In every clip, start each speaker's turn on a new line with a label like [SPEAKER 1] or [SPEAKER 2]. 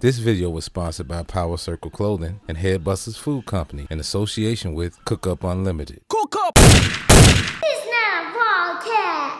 [SPEAKER 1] This video was sponsored by PowerCircle Clothing and Headbusters Food Company in association with Cookup Unlimited.
[SPEAKER 2] Cookup!
[SPEAKER 3] It's not a podcast.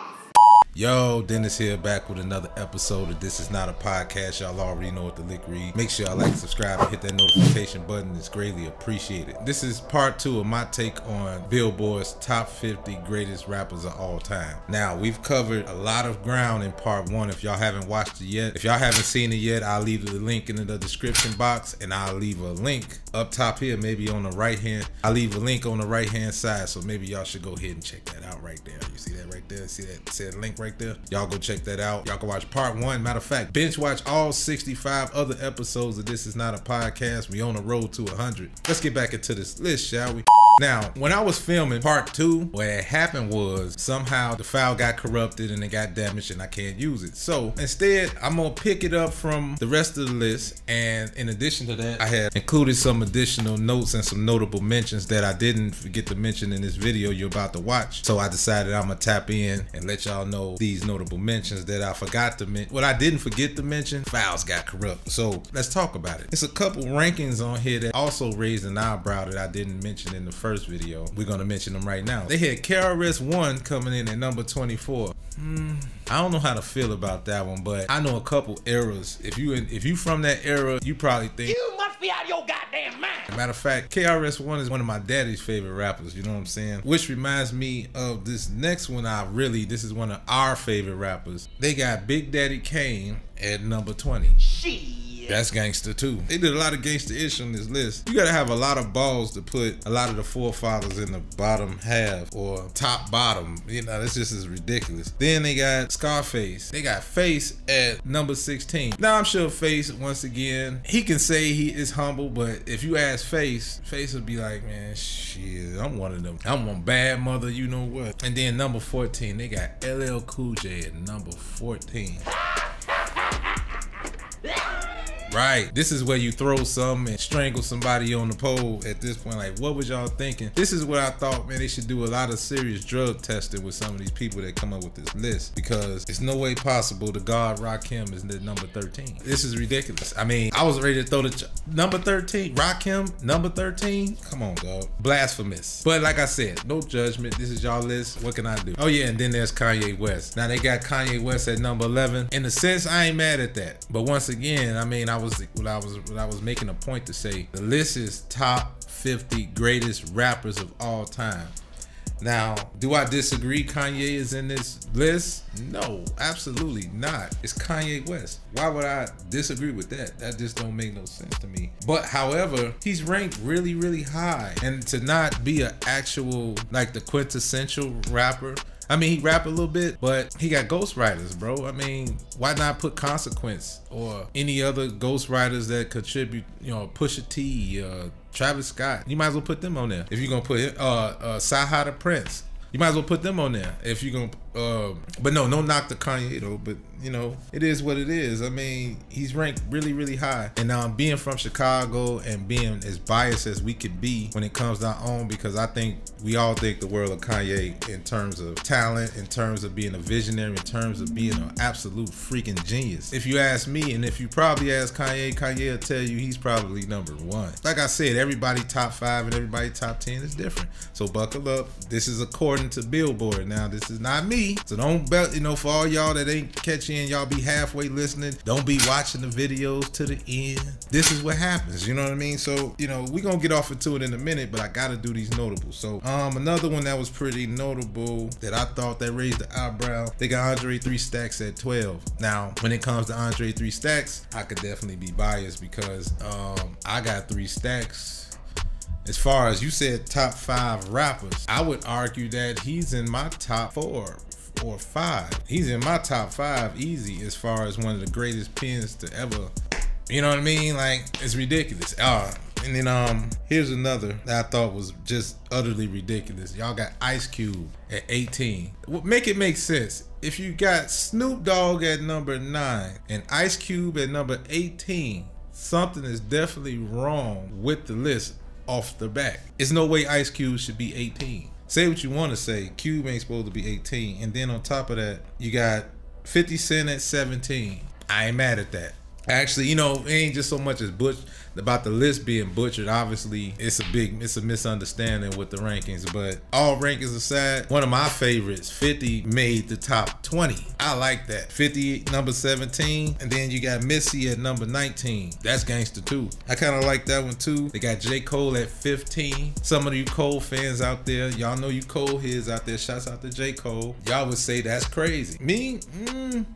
[SPEAKER 1] Yo, Dennis here, back with another episode of This Is Not a Podcast. Y'all already know what the lick read. Make sure y'all like, subscribe, and hit that notification button. It's greatly appreciated. This is part 2 of my take on Billboard's top 50 greatest rappers of all time. Now, we've covered a lot of ground in part 1. If y'all haven't watched it yet, if y'all haven't seen it yet, I'll leave the link in the description box, and I'll leave a link up top here, maybe on the right hand. I'll leave a link on the right hand side, so maybe y'all should go ahead and check that out right there. You see that right there? See that link right there? Y'all go check that out. Y'all can watch part 1. Matter of fact, binge watch all 65 other episodes of This Is Not a Podcast. We on the road to 100. Let's get back into this list, shall we? Now, when I was filming part 2, what had happened was somehow the file got corrupted and it got damaged and I can't use it. So instead, I'm gonna pick it up from the rest of the list. And in addition to that, I had included some additional notes and some notable mentions that I didn't forget to mention in this video you're about to watch. So I decided I'm gonna tap in and let y'all know these notable mentions that I forgot to mention. What I didn't forget to mention, files got corrupt. So let's talk about it. There's a couple rankings on here that also raised an eyebrow that I didn't mention in the first video. We're gonna mention them right now. They had KRS-One coming in at number 24. I don't know how to feel about that one, but I know a couple eras. If you from that era, you probably think
[SPEAKER 2] You must be out of your goddamn mind.
[SPEAKER 1] matter of fact, KRS-One is one of my daddy's favorite rappers, you know what I'm saying? Which reminds me of this next one. This is one of our favorite rappers. They got Big Daddy Kane at number 20.
[SPEAKER 2] Shit.
[SPEAKER 1] That's gangster too. They did a lot of gangster-ish on this list. You gotta have a lot of balls to put a lot of the forefathers in the bottom half or top bottom. You know, this just is ridiculous. Then they got Scarface. They got Face at number 16. Now I'm sure Face, once again, he can say he is humble, but if you ask Face would be like, man, shit, I'm one of them. I'm one bad mother, you know what? And then number 14, they got LL Cool J at number 14. Right, this is where you throw something and strangle somebody on the pole at this point. Like, what was y'all thinking? This is what I thought, man, they should do a lot of serious drug testing with some of these people that come up with this list, because it's no way possible the God Rakim is the number 13. This is ridiculous. I mean, I was ready to throw the number 13, Rakim, number 13? Come on, dog. Blasphemous. But like I said, no judgment. This is y'all list. What can I do? Oh yeah, and then there's Kanye West. Now they got Kanye West at number 11. In a sense, I ain't mad at that. But once again, I mean, I was making a point to say the list is top 50 greatest rappers of all time. Now, do I disagree Kanye is in this list? No, absolutely not. It's Kanye West. Why would I disagree with that? That just don't make no sense to me. But however, he's ranked really, really high. And to not be an actual, like the quintessential rapper, I mean, he rap a little bit, but he got ghostwriters, bro. I mean, why not put Consequence or any other ghostwriters that contribute, you know, Pusha T, Travis Scott? You might as well put them on there. If you're gonna put Saha the Prince, you might as well put them on there. If you're gonna, but no knock to Kanye though. But you know, it is what it is. I mean, he's ranked really, really high. And being from Chicago and being as biased as we could be when it comes to our own, because I think we all think the world of Kanye in terms of talent, in terms of being a visionary, in terms of being an absolute freaking genius. If you ask me, and if you probably ask Kanye will tell you he's probably number 1. Like I said, everybody top 5 and everybody top 10 is different. So buckle up. This is according to Billboard. Now, this is not me. So don't bet, you know, for all y'all that ain't catching, y'all be halfway listening. Don't be watching the videos to the end. This is what happens, you know what I mean? So, you know, we gonna get off into it in a minute, but I gotta do these notables. So, another one that was pretty notable that I thought that raised the eyebrow, they got Andre 3 Stacks at 12. Now, when it comes to Andre 3 Stacks, I could definitely be biased because I got 3 Stacks. As far as you said top 5 rappers, I would argue that he's in my top 4 or 5. He's in my top 5 easy as far as one of the greatest pens to ever, you know what I mean? Like, it's ridiculous. And then here's another that I thought was just utterly ridiculous. Y'all got Ice Cube at 18. Make it make sense. If you got Snoop Dogg at number 9 and Ice Cube at number 18, something is definitely wrong with the list off the back. There's no way Ice Cube should be 18. Say what you want to say. Cube ain't supposed to be 18. And then on top of that, you got 50 Cent at 17. I ain't mad at that. Actually, you know, it ain't just so much as about the list being butchered. Obviously, it's a misunderstanding with the rankings, but all rankings aside, one of my favorites, 50, made the top 20. I like that. 50 number 17, and then you got Missy at number 19. That's gangster too. I kind of like that one too. They got J. Cole at 15. Some of you Cole fans out there, y'all know you Cole heads out there. Shouts out to J. Cole. Y'all would say that's crazy. Me,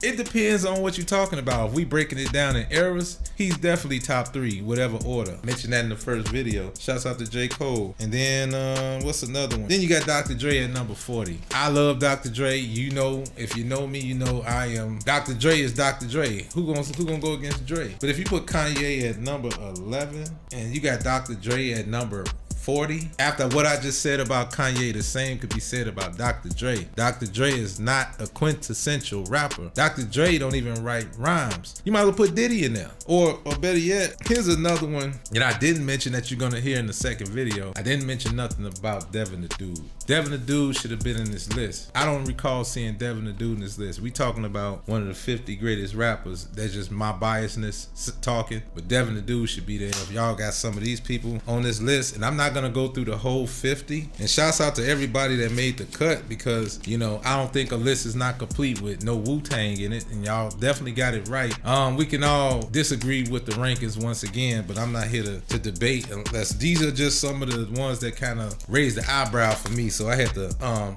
[SPEAKER 1] it depends on what you're talking about. If we breaking it down in eras, he's definitely top 3, whatever order. Mentioned that in the first video. Shouts out to J. Cole. And then what's another one? Then you got Dr. Dre at number 40. I love Dr. Dre. You know, if you know me, you know I am. Dr. Dre is Dr. Dre. Who gonna go against Dre? But if you put Kanye at number 11 and you got Dr. Dre at number 40. After what I just said about Kanye, the same could be said about Dr. Dre. Dr. Dre is not a quintessential rapper. Dr. Dre don't even write rhymes. You might as well put Diddy in there. Or better yet, here's another one that I didn't mention that you're gonna hear in the second video. I didn't mention nothing about Devin the Dude. Devin the Dude should have been in this list. I don't recall seeing Devin the Dude in this list. We talking about one of the 50 greatest rappers. That's just my biasness talking. But Devin the Dude should be there. If y'all got some of these people on this list, and I'm not gonna go through the whole 50. And shouts out to everybody that made the cut, because you know I don't think a list is not complete with no Wu-Tang in it, and y'all definitely got it right. We can all disagree with the rankings once again, but I'm not here to debate unless these are just some of the ones that kind of raised the eyebrow for me. So I had to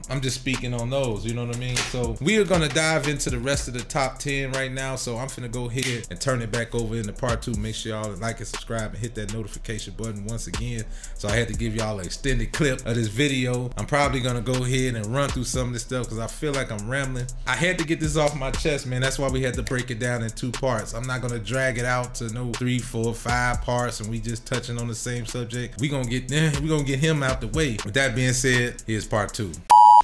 [SPEAKER 1] I'm just speaking on those, you know what I mean? So we are gonna dive into the rest of the top 10 right now. So I'm finna go ahead and turn it back over into part 2. Make sure y'all like and subscribe and hit that notification button once again. So I had to give y'all an extended clip of this video. I'm probably gonna go ahead and run through some of this stuff because I feel like I'm rambling. I had to get this off my chest, man. That's why we had to break it down in 2 parts. I'm not gonna drag it out to no 3, 4, 5 parts and we just touching on the same subject. We gonna get him out the way. With that being said, here's part 2.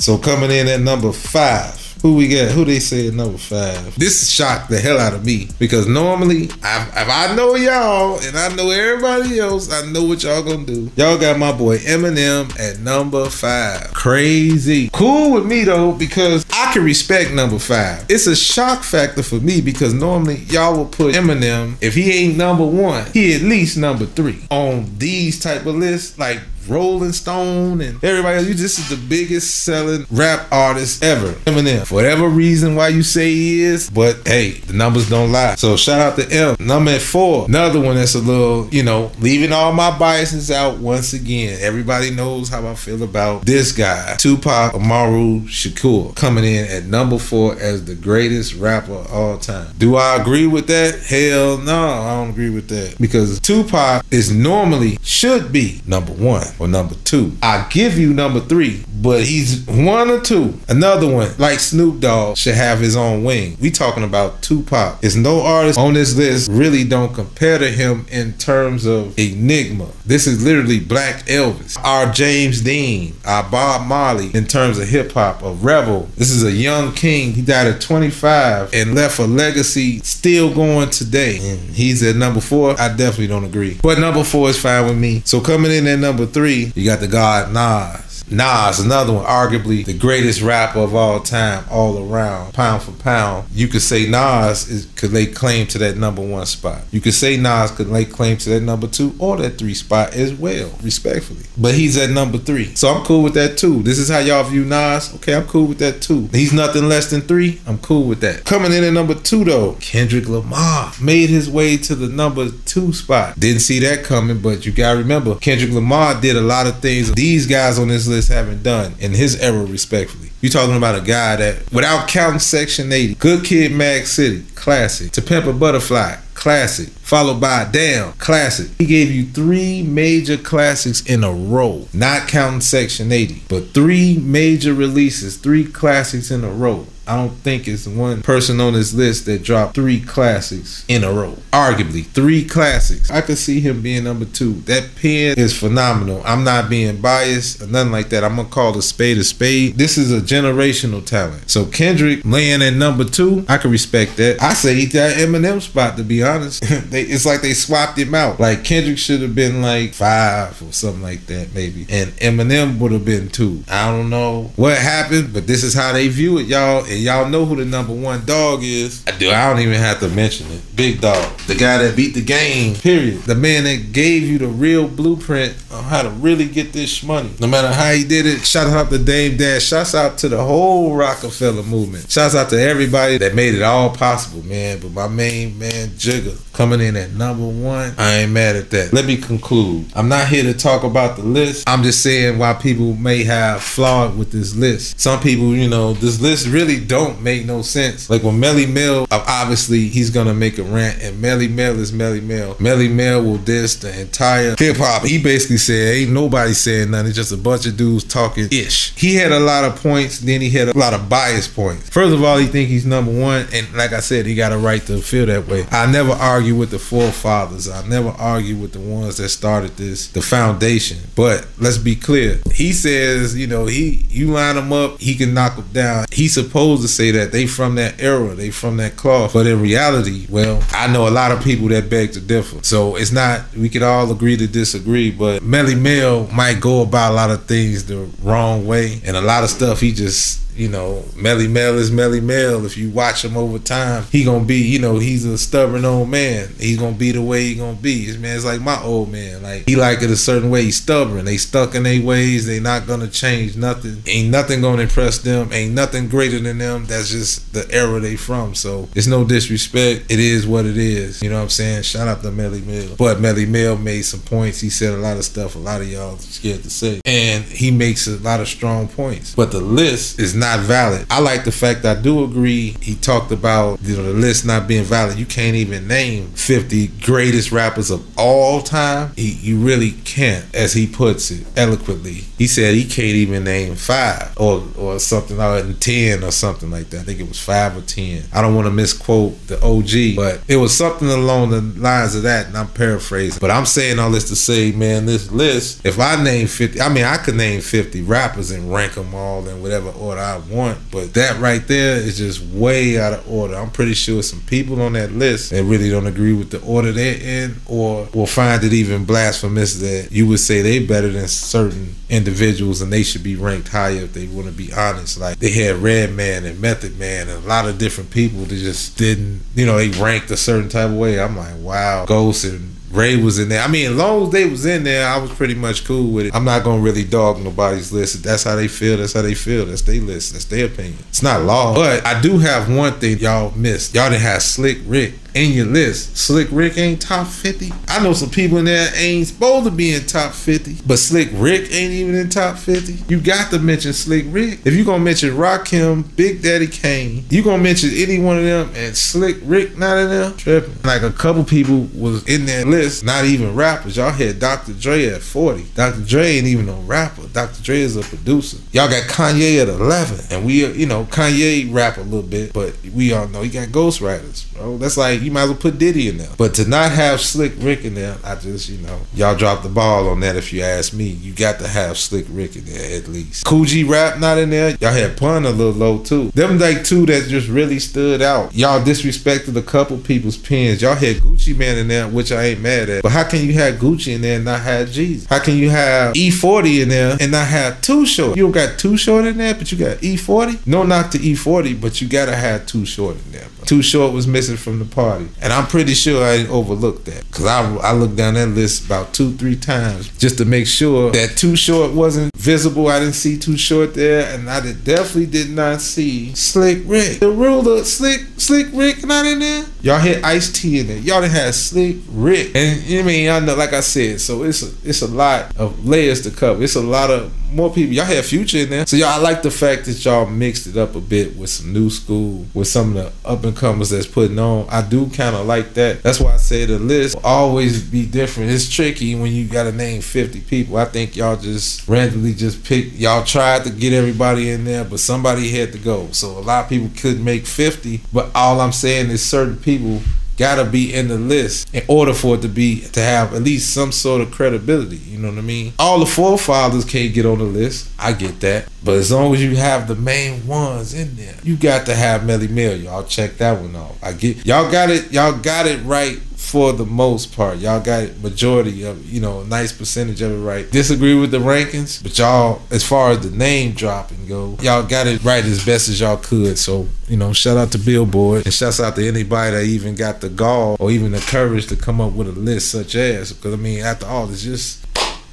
[SPEAKER 1] So coming in at number 5, who we got? Who they say at number 5? This shocked the hell out of me because normally, if I know y'all and I know everybody else, I know what y'all gonna do. Y'all got my boy Eminem at number 5. Crazy. Cool with me though, because I can respect number 5. It's a shock factor for me because normally y'all will put Eminem, if he ain't number 1, he at least number 3 on these type of lists, like Rolling Stone and everybody else. This is the biggest selling rap artist ever, Eminem. For whatever reason why you say he is, but hey, the numbers don't lie. So shout out to M. Number at 4, another one that's a little, you know, leaving all my biases out once again. Everybody knows how I feel about this guy, Tupac Amaru Shakur, coming in at number 4 as the greatest rapper of all time. Do I agree with that? Hell no, I don't agree with that, because Tupac is normally should be number 1 or number 2. I give you number 3, but he's 1 or 2. Another one, like Snoop Dogg, should have his own wing. We talking about Tupac. There's no artist on this list really don't compare to him in terms of enigma. This is literally Black Elvis, our James Dean, our Bob Marley in terms of hip hop, a rebel. This is a young king. He died at 25 and left a legacy still going today. And he's at number 4. I definitely don't agree, but number 4 is fine with me. So coming in at number 3, you got the god Nas. Nas, another one, arguably the greatest rapper of all time, all around, pound for pound. You could say Nas could lay claim to that number 1 spot. You could say Nas could lay claim to that number 2 or that 3 spot as well, respectfully. But he's at number 3. So I'm cool with that too. This is how y'all view Nas. Okay, I'm cool with that too. He's nothing less than 3. I'm cool with that. Coming in at number 2 though, Kendrick Lamar made his way to the number 2 spot. Didn't see that coming, but you gotta remember, Kendrick Lamar did a lot of things these guys on this list haven't done in his era, respectfully. You're talking about a guy that, without counting Section 80, Good Kid, Mad City, classic. To Pimp a Butterfly, classic. Followed by Damn, classic. He gave you 3 major classics in a row, not counting Section 80, but 3 major releases, 3 classics in a row. I don't think it's one person on this list that dropped 3 classics in a row. Arguably, 3 classics. I could see him being number 2. That pen is phenomenal. I'm not being biased or nothing like that. I'm gonna call a spade a spade. This is a generational talent. So Kendrick laying at number 2, I can respect that. I say he got Eminem spot, to be honest. It's like they swapped him out. Like Kendrick should have been like 5 or something like that, maybe. And Eminem would have been 2. I don't know what happened, but this is how they view it, y'all. And y'all know who the #1 dog is. I don't even have to mention it. Big Dog. The guy that beat the game, period. The man that gave you the real blueprint on how to really get this money. No matter how he did it. Shout out to Dame Dash. Shouts out to the whole Rockefeller movement. Shouts out to everybody that made it all possible, man. But my main man, Jigga, coming in at #1. I ain't mad at that. Let me conclude. I'm not here to talk about the list. I'm just saying why people may have flawed with this list. Some people, you know, this list really don't make no sense. Like when Melly Mel, obviously he's gonna make a rant, and Melly Mel is Melly Mel. Melly Mel will diss the entire hip hop. He basically said ain't nobody saying nothing. It's just a bunch of dudes talking ish. He had a lot of points, then he had a lot of bias points. First of all, he think he's #1, and like I said, he got a right to feel that way. I never argue with the forefathers. I never argue with the ones that started this, the foundation. But let's be clear. He says, you know, you line them up, he can knock them down. He's supposed to say that they from that era, they from that cloth. But in reality, well, I know a lot of people that beg to differ. So it's not, we could all agree to disagree, but Melly Mel might go about a lot of things the wrong way, and a lot of stuff he just, you know, Melly Mel is Melly Mel. If you watch him over time, he gonna be, you know, he's a stubborn old man. He's gonna be the way he gonna be. His man's like my old man. Like, he like it a certain way. He's stubborn. They stuck in their ways. They not gonna change nothing. Ain't nothing gonna impress them. Ain't nothing greater than them. That's just the era they from. So it's no disrespect. It is what it is. You know what I'm saying? Shout out to Melly Mel. But Melly Mel made some points. He said a lot of stuff a lot of y'all scared to say. And he makes a lot of strong points. But the list is not valid. I like the fact, I do agree, he talked about, you know, the list not being valid. You can't even name 50 greatest rappers of all time. You really can't, as he puts it eloquently. He said he can't even name 5 or something, or 10 or something like that. I think it was 5 or 10. I don't want to misquote the OG, but it was something along the lines of that, and I'm paraphrasing. But I'm saying all this to say, man, this list, if I name 50, I mean, I could name 50 rappers and rank them all in whatever order I want, but that right there is just way out of order. I'm pretty sure some people on that list that really don't agree with the order they're in, or will find it even blasphemous that you would say they better than certain individuals and they should be ranked higher if they want to be honest. Like, they had Redman and Method Man and a lot of different people that just didn't, you know, they ranked a certain type of way. I'm like, wow. Ghost and Ray was in there. I mean, as long as they was in there, I was pretty much cool with it. I'm not gonna really dog nobody's list. If that's how they feel, that's how they feel. That's their list. That's their opinion. It's not law. But I do have one thing y'all missed. Y'all didn't have Slick Rick in your list. Slick Rick ain't top 50. I know some people in there ain't supposed to be in top 50, but Slick Rick ain't even in top 50. You got to mention Slick Rick. If you gonna mention Rakim, Big Daddy Kane, you gonna mention any one of them, and Slick Rick not in there, tripping. Like, a couple people was in that list, not even rappers. Y'all had Dr. Dre at 40. Dr. Dre ain't even no rapper. Dr. Dre is a producer. Y'all got Kanye at 11, and we, you know, Kanye rap a little bit, but we all know he got ghostwriters, bro. That's like, you might as well put Diddy in there. But to not have Slick Rick in there, I just, you know, y'all dropped the ball on that if you ask me. You got to have Slick Rick in there at least. Cool G Rap not in there. Y'all had Pun a little low too. Them like two that just really stood out. Y'all disrespected a couple people's pens. Y'all had Gucci Man in there, which I ain't mad at. But how can you have Gucci in there and not have Jeezy? How can you have E40 in there and not have Too Short? You don't got Too Short in there, but you got E40? No knock to E40, but you gotta have Too Short in there, bro. Too Short was missing from the party. And I'm pretty sure I didn't overlook that, because I looked down that list about 2-3 times just to make sure that Too Short wasn't visible. I didn't see Too Short there, and I definitely did not see Slick Rick. The ruler, Slick Rick not in there. Y'all had Ice-T in there. Y'all done had Slick Rick. And I mean, y'all know, like I said, so it's a lot of layers to cover. It's a lot of more people. Y'all had Future in there. So y'all, I like the fact that y'all mixed it up a bit with some new school, with some of the up and comers that's putting on. I do kind of like that. That's why I say the list will always be different. It's tricky when you gotta name 50 people. I think y'all just randomly just picked. Y'all tried to get everybody in there, but somebody had to go. So a lot of people couldn't make 50. But all I'm saying is certain people gotta be in the list in order for it to have at least some sort of credibility. You know what I mean? All the forefathers can't get on the list. I get that. But as long as you have the main ones in there, you got to have Melly Mel. Y'all check that one off. I get y'all got it right for the most part. Y'all got majority of, you know, a nice percentage of it right. Disagree with the rankings, but y'all, as far as the name dropping go, y'all got it right as best as y'all could. So, you know, shout out to Billboard, and shouts out to anybody that even got the gall or even the courage to come up with a list such as, because I mean, after all, it's just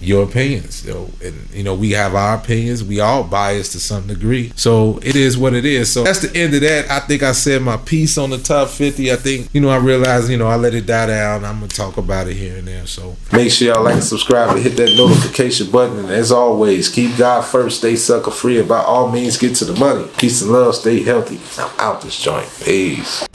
[SPEAKER 1] your opinions, yo. And you know, we have our opinions. We all biased to some degree, so it is what it is. So that's the end of that. I think I said my piece on the top 50. I think, you know, I realized, you know, I let it die down. I'm gonna talk about it here and there. So make sure y'all like and subscribe and hit that notification button. And as always, keep God first, stay sucker free, and by all means get to the money. Peace and love, stay healthy. I'm out this joint. Peace.